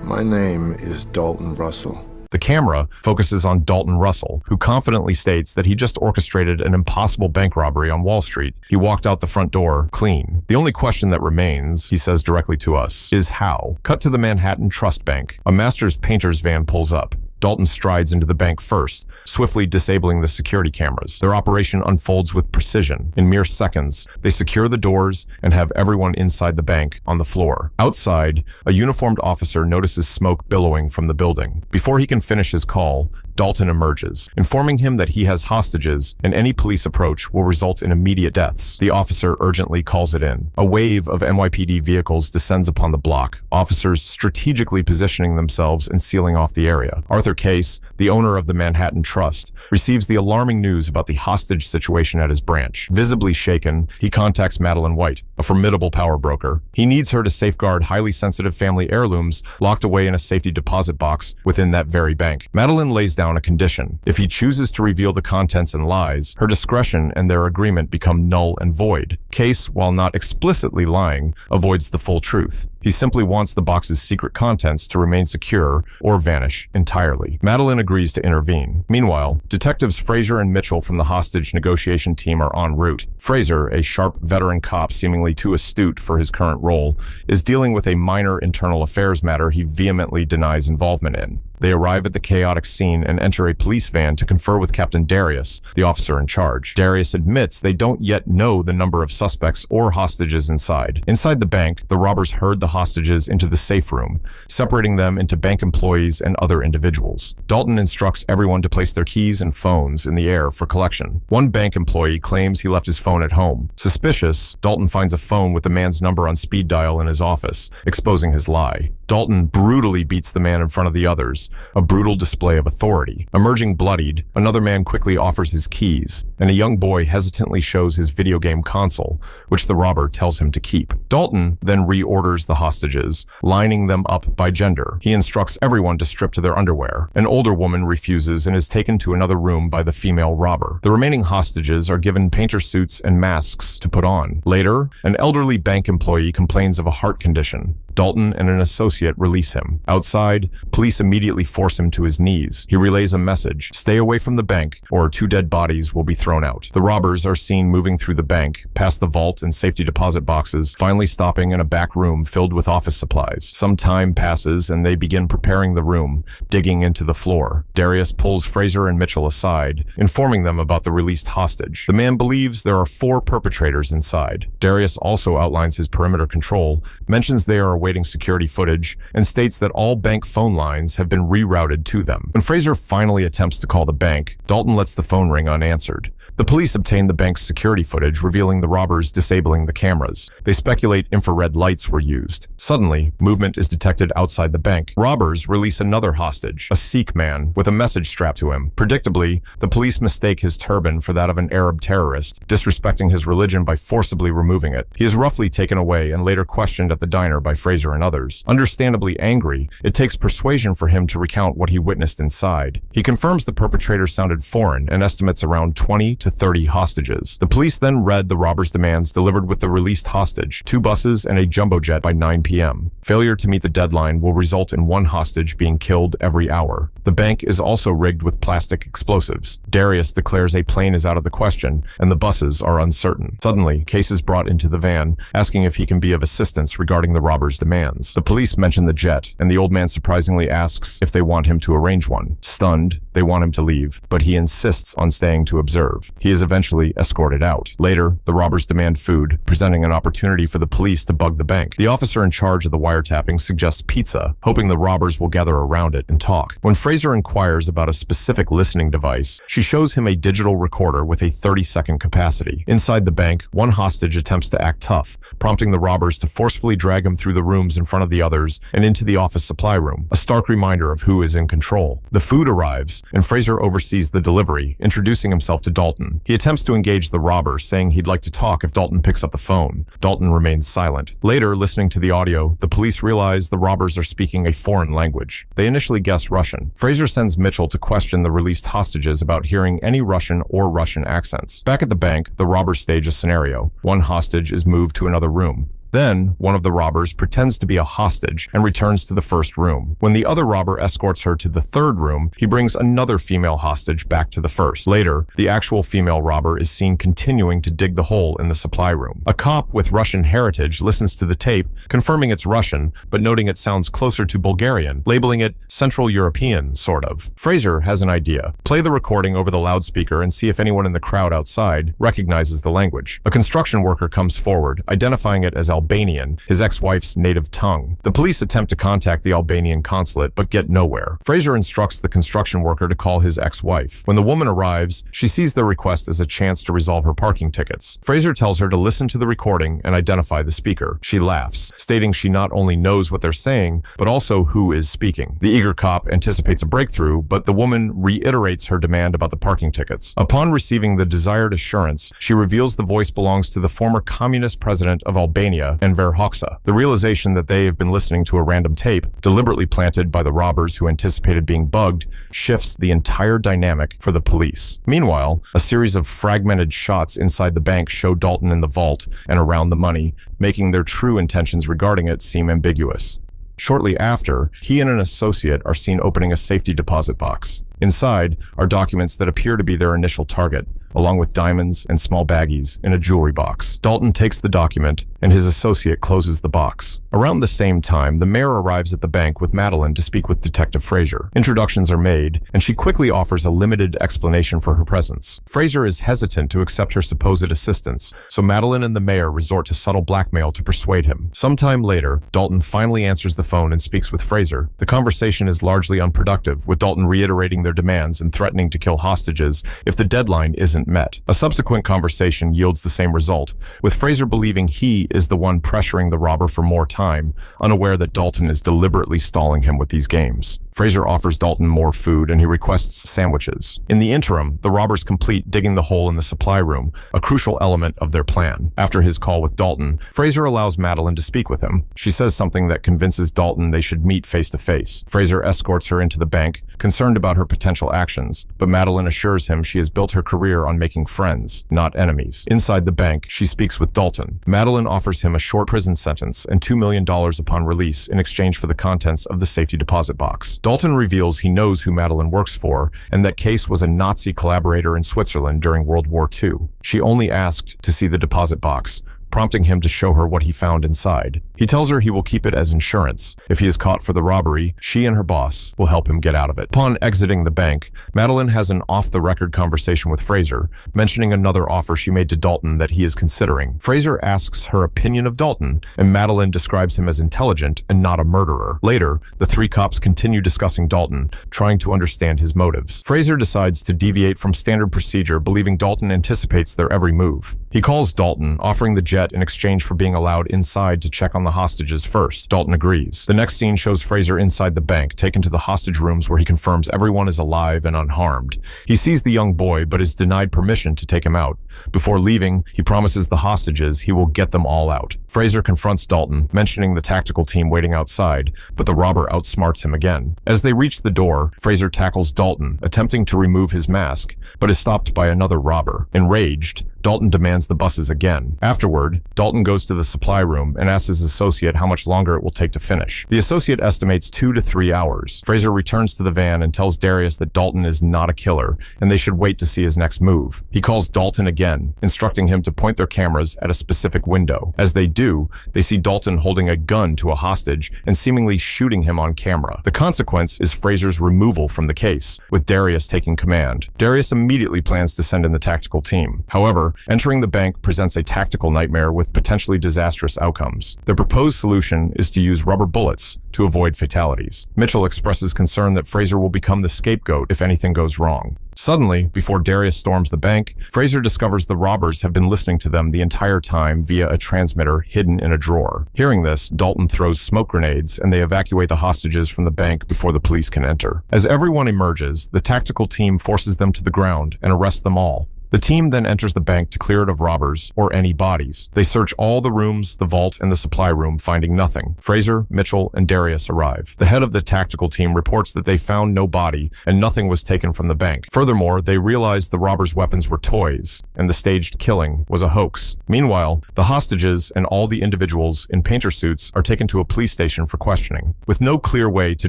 My name is Dalton Russell. The camera focuses on Dalton Russell, who confidently states that he just orchestrated an impossible bank robbery on Wall Street. He walked out the front door clean. The only question that remains, he says directly to us, is how. Cut to the Manhattan Trust Bank. A master's painter's van pulls up. Dalton strides into the bank first, swiftly disabling the security cameras. Their operation unfolds with precision. In mere seconds, they secure the doors and have everyone inside the bank on the floor. Outside, a uniformed officer notices smoke billowing from the building. Before he can finish his call, Dalton emerges, informing him that he has hostages and any police approach will result in immediate deaths. The officer urgently calls it in. A wave of NYPD vehicles descends upon the block, officers strategically positioning themselves and sealing off the area. Arthur Case, the owner of the Manhattan Trust, receives the alarming news about the hostage situation at his branch. Visibly shaken, he contacts Madeline White, a formidable power broker. He needs her to safeguard highly sensitive family heirlooms locked away in a safety deposit box within that very bank. Madeline lays down a condition. If he chooses to reveal the contents and lies, her discretion and their agreement become null and void. Case, while not explicitly lying, avoids the full truth. He simply wants the box's secret contents to remain secure or vanish entirely. Madeline agrees to intervene. Meanwhile, detectives Fraser and Mitchell from the hostage negotiation team are en route. Fraser, a sharp veteran cop seemingly too astute for his current role, is dealing with a minor internal affairs matter he vehemently denies involvement in. They arrive at the chaotic scene and enter a police van to confer with Captain Darius, the officer in charge. Darius admits they don't yet know the number of suspects or hostages inside. Inside the bank, the robbers herd the hostages into the safe room, separating them into bank employees and other individuals. Dalton instructs everyone to place their keys and phones in the air for collection. One bank employee claims he left his phone at home. Suspicious, Dalton finds a phone with the man's number on speed dial in his office, exposing his lie. Dalton brutally beats the man in front of the others, a brutal display of authority. Emerging bloodied, another man quickly offers his keys, and a young boy hesitantly shows his video game console, which the robber tells him to keep. Dalton then reorders the hostages, lining them up by gender. He instructs everyone to strip to their underwear. An older woman refuses and is taken to another room by the female robber. The remaining hostages are given painter suits and masks to put on. Later, an elderly bank employee complains of a heart condition. Dalton and an associate release him. Outside, police immediately force him to his knees. He relays a message: stay away from the bank or 2 dead bodies will be thrown out. The robbers are seen moving through the bank, past the vault and safety deposit boxes, finally stopping in a back room filled with office supplies. Some time passes and they begin preparing the room, digging into the floor. Darius pulls Fraser and Mitchell aside, informing them about the released hostage. The man believes there are 4 perpetrators inside. Darius also outlines his perimeter control, mentions they are awaiting security footage, and states that all bank phone lines have been rerouted to them. When Fraser finally attempts to call the bank, Dalton lets the phone ring unanswered. The police obtain the bank's security footage, revealing the robbers disabling the cameras. They speculate infrared lights were used. Suddenly, movement is detected outside the bank. Robbers release another hostage, a Sikh man, with a message strapped to him. Predictably, the police mistake his turban for that of an Arab terrorist, disrespecting his religion by forcibly removing it. He is roughly taken away and later questioned at the diner by Fraser and others. Understandably angry, it takes persuasion for him to recount what he witnessed inside. He confirms the perpetrator sounded foreign and estimates around 20 to 30 hostages. The police then read the robbers' demands delivered with the released hostage, 2 buses and a jumbo jet by 9 p.m. Failure to meet the deadline will result in 1 hostage being killed every hour. The bank is also rigged with plastic explosives. Darius declares a plane is out of the question, and the buses are uncertain. Suddenly, Case is brought into the van, asking if he can be of assistance regarding the robbers' demands. The police mention the jet, and the old man surprisingly asks if they want him to arrange one. Stunned, they want him to leave, but he insists on staying to observe. He is eventually escorted out. Later, the robbers demand food, presenting an opportunity for the police to bug the bank. The officer in charge of the wiretapping suggests pizza, hoping the robbers will gather around it and talk. When Fraser inquires about a specific listening device, she shows him a digital recorder with a 30-second capacity. Inside the bank, one hostage attempts to act tough, prompting the robbers to forcefully drag him through the rooms in front of the others and into the office supply room, a stark reminder of who is in control. The food arrives, and Fraser oversees the delivery, introducing himself to Dalton. He attempts to engage the robber, saying he'd like to talk if Dalton picks up the phone. Dalton remains silent. Later, listening to the audio, the police realize the robbers are speaking a foreign language. They initially guess Russian. Fraser sends Mitchell to question the released hostages about hearing any Russian or Russian accents. Back at the bank, the robbers stage a scenario. One hostage is moved to another room. Then, one of the robbers pretends to be a hostage and returns to the first room. When the other robber escorts her to the third room, he brings another female hostage back to the first. Later, the actual female robber is seen continuing to dig the hole in the supply room. A cop with Russian heritage listens to the tape, confirming it's Russian, but noting it sounds closer to Bulgarian, labeling it Central European, sort of. Fraser has an idea. Play the recording over the loudspeaker and see if anyone in the crowd outside recognizes the language. A construction worker comes forward, identifying it as Albanian, his ex-wife's native tongue. The police attempt to contact the Albanian consulate, but get nowhere. Fraser instructs the construction worker to call his ex-wife. When the woman arrives, she sees the request as a chance to resolve her parking tickets. Fraser tells her to listen to the recording and identify the speaker. She laughs, stating she not only knows what they're saying, but also who is speaking. The eager cop anticipates a breakthrough, but the woman reiterates her demand about the parking tickets. Upon receiving the desired assurance, she reveals the voice belongs to the former communist president of Albania, Enver Hoxha. The realization that they have been listening to a random tape, deliberately planted by the robbers who anticipated being bugged, shifts the entire dynamic for the police. Meanwhile, a series of fragmented shots inside the bank show Dalton in the vault and around the money, making their true intentions regarding it seem ambiguous. Shortly after, he and an associate are seen opening a safety deposit box. Inside are documents that appear to be their initial target, along with diamonds and small baggies in a jewelry box. Dalton takes the document, and his associate closes the box. Around the same time, the mayor arrives at the bank with Madeline to speak with Detective Fraser. Introductions are made, and she quickly offers a limited explanation for her presence. Fraser is hesitant to accept her supposed assistance, so Madeline and the mayor resort to subtle blackmail to persuade him. Sometime later, Dalton finally answers the phone and speaks with Fraser. The conversation is largely unproductive, with Dalton reiterating their demands and threatening to kill hostages if the deadline isn't met. A subsequent conversation yields the same result, with Fraser believing he is the one pressuring the robber for more time, unaware that Dalton is deliberately stalling him with these games. Fraser offers Dalton more food and he requests sandwiches. In the interim, the robbers complete digging the hole in the supply room, a crucial element of their plan. After his call with Dalton, Fraser allows Madeline to speak with him. She says something that convinces Dalton they should meet face to face. Fraser escorts her into the bank, concerned about her potential actions, but Madeline assures him she has built her career on making friends, not enemies. Inside the bank, she speaks with Dalton. Madeline offers him a short prison sentence and $2 million upon release in exchange for the contents of the safety deposit box. Dalton reveals he knows who Madeline works for and that Case was a Nazi collaborator in Switzerland during World War II. She only asked to see the deposit box, prompting him to show her what he found inside. He tells her he will keep it as insurance. If he is caught for the robbery, she and her boss will help him get out of it. Upon exiting the bank, Madeline has an off-the-record conversation with Fraser, mentioning another offer she made to Dalton that he is considering. Fraser asks her opinion of Dalton, and Madeline describes him as intelligent and not a murderer. Later, the three cops continue discussing Dalton, trying to understand his motives. Fraser decides to deviate from standard procedure, believing Dalton anticipates their every move. He calls Dalton, offering the jet in exchange for being allowed inside to check on the hostages first. Dalton agrees. The next scene shows Fraser inside the bank, taken to the hostage rooms where he confirms everyone is alive and unharmed. He sees the young boy, but is denied permission to take him out. Before leaving, he promises the hostages he will get them all out. Fraser confronts Dalton, mentioning the tactical team waiting outside, but the robber outsmarts him again. As they reach the door, Fraser tackles Dalton, attempting to remove his mask, but is stopped by another robber. Enraged, Dalton demands the buses again. Afterward, Dalton goes to the supply room and asks his associate how much longer it will take to finish. The associate estimates 2 to 3 hours. Fraser returns to the van and tells Darius that Dalton is not a killer, and they should wait to see his next move. He calls Dalton again, instructing him to point their cameras at a specific window. As they do, they see Dalton holding a gun to a hostage and seemingly shooting him on camera. The consequence is Fraser's removal from the case, with Darius taking command. Darius immediately plans to send in the tactical team. However, entering the bank presents a tactical nightmare with potentially disastrous outcomes. The proposed solution is to use rubber bullets to avoid fatalities. Mitchell expresses concern that Fraser will become the scapegoat if anything goes wrong. Suddenly, before Darius storms the bank, Fraser discovers the robbers have been listening to them the entire time via a transmitter hidden in a drawer. Hearing this, Dalton throws smoke grenades and they evacuate the hostages from the bank before the police can enter. As everyone emerges, the tactical team forces them to the ground and arrests them all. The team then enters the bank to clear it of robbers or any bodies. They search all the rooms, the vault, and the supply room, finding nothing. Fraser, Mitchell, and Darius arrive. The head of the tactical team reports that they found no body and nothing was taken from the bank. Furthermore, they realize the robbers' weapons were toys and the staged killing was a hoax. Meanwhile, the hostages and all the individuals in painter suits are taken to a police station for questioning. With no clear way to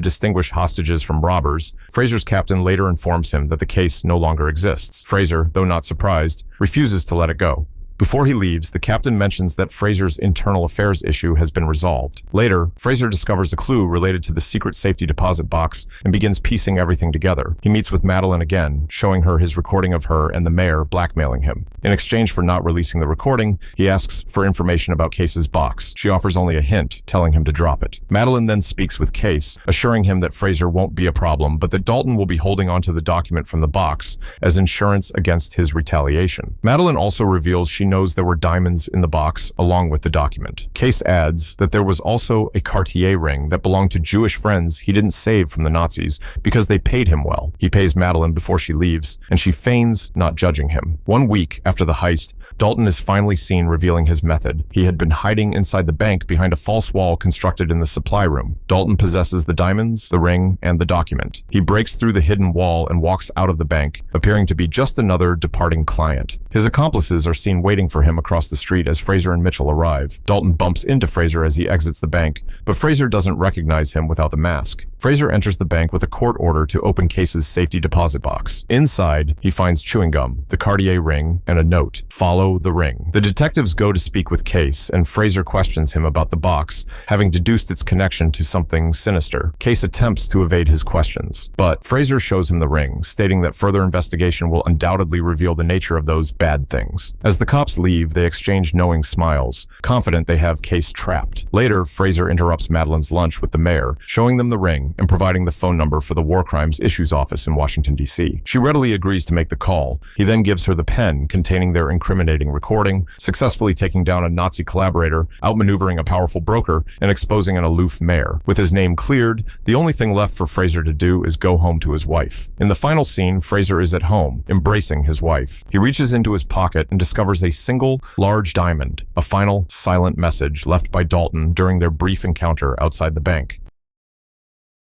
distinguish hostages from robbers, Fraser's captain later informs him that the case no longer exists. Fraser, though not surprised, refuses to let it go. Before he leaves, the captain mentions that Fraser's internal affairs issue has been resolved. Later, Fraser discovers a clue related to the secret safety deposit box and begins piecing everything together. He meets with Madeline again, showing her his recording of her and the mayor blackmailing him. In exchange for not releasing the recording, he asks for information about Case's box. She offers only a hint, telling him to drop it. Madeline then speaks with Case, assuring him that Fraser won't be a problem, but that Dalton will be holding onto the document from the box as insurance against his retaliation. Madeline also reveals she knows there were diamonds in the box along with the document. Case adds that there was also a Cartier ring that belonged to Jewish friends he didn't save from the Nazis because they paid him well. He pays Madeline before she leaves, and she feigns not judging him. 1 week after the heist, Dalton is finally seen revealing his method. He had been hiding inside the bank behind a false wall constructed in the supply room. Dalton possesses the diamonds, the ring, and the document. He breaks through the hidden wall and walks out of the bank, appearing to be just another departing client. His accomplices are seen waiting for him across the street as Fraser and Mitchell arrive. Dalton bumps into Fraser as he exits the bank, but Fraser doesn't recognize him without the mask. Fraser enters the bank with a court order to open Case's safety deposit box. Inside, he finds chewing gum, the Cartier ring, and a note. Follow the ring. The detectives go to speak with Case, and Fraser questions him about the box, having deduced its connection to something sinister. Case attempts to evade his questions, but Fraser shows him the ring, stating that further investigation will undoubtedly reveal the nature of those bad things. As the cops leave, they exchange knowing smiles, confident they have Case trapped. Later, Fraser interrupts Madeline's lunch with the mayor, showing them the ring and providing the phone number for the War Crimes Issues Office in Washington, D.C. She readily agrees to make the call. He then gives her the pen containing their incriminating recording, successfully taking down a Nazi collaborator, outmaneuvering a powerful broker, and exposing an aloof mayor. With his name cleared, the only thing left for Fraser to do is go home to his wife. In the final scene, Fraser is at home, embracing his wife. He reaches into his pocket and discovers a single, large diamond, a final, silent message left by Dalton during their brief encounter outside the bank.